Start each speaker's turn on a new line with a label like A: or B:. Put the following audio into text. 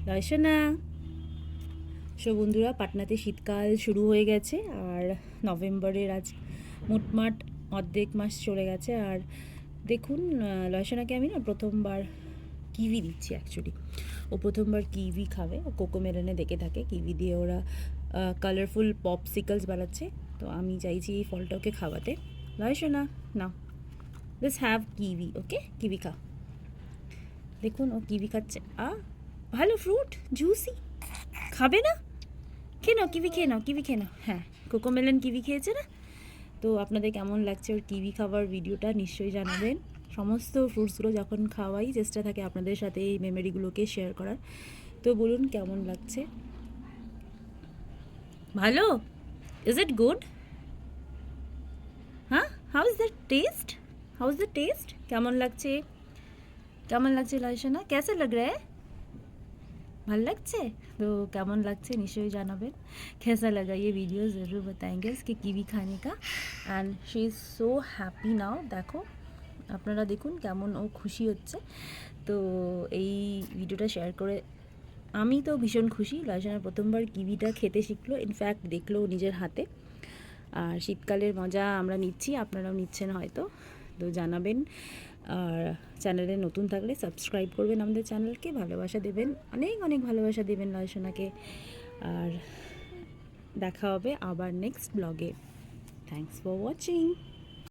A: লয়সোনা। So বন্ধুরা, পাটনাতে শীতকাল শুরু হয়ে গেছে আর নভেম্বরের আজ মোটমাট অর্ধেক মাস চলে গেছে। আর দেখুন, লয়সোনাকে আমি না প্রথমবার কিউই দিচ্ছি। অ্যাকচুয়ালি ও প্রথমবার কিউই খাবে। ও কোকোমেলনে দেখে থাকে কিউই দিয়ে ওরা কালারফুল পপসিকলস বানাচ্ছে, তো আমি চাইছি এই ফলটা ওকে খাওয়াতে। লয়সোনা, না, let's have kiwi. Okay, kiwi খা। দেখুন ও কিউই খাচ্ছে। ভালো ফ্রুট, জুসি। খাবে না? খেয়ে নাও, কিউই খেয়ে নাও, কিউই খেয়ে নাও। হ্যাঁ, কোকোমেলন কিউই খেয়েছে না? তো আপনাদের কেমন লাগছে ওর কিউই খাবার ভিডিওটা নিশ্চয়ই জানাবেন। সমস্ত ফ্রুটসগুলো যখন খাওয়াই চেষ্টা থাকে আপনাদের সাথে এই মেমোরিগুলোকে শেয়ার করার। তো বলুন কেমন লাগছে? ভালো? Is it good? হ্যাঁ, how is the taste? How is the taste? কেমন লাগছে? কেমন লাগছে লয়সোনা? कैसा लग रहा है? ভাল লাগছে? তো কেমন লাগছে নিশ্চয়ই জানাবেন। कैसा लगा ये वीडियो ज़रूर बताएंगे इसके कीवी खाने का। And she is so happy নাও। দেখো, আপনারা দেখুন কেমন ও খুশি হচ্ছে। তো এই ভিডিওটা শেয়ার করে আমি তো ভীষণ খুশি। লয়সোনা প্রথমবার কিউইটা খেতে শিখলো, ইনফ্যাক্ট দেখলো নিজের হাতে। আর শীতকালের মজা আমরা নিচ্ছি, আপনারাও নিচ্ছেন হয়তো। তো জানাবেন। আর চ্যানেলে নতুন থাকলে সাবস্ক্রাইব করবেন আমাদের চ্যানেলকে, ভালোবাসা দেবেন, অনেক অনেক ভালোবাসা দেবেন লয়সোনাকে। আর দেখা হবে আবার নেক্সট ব্লগে। Thanks for watching.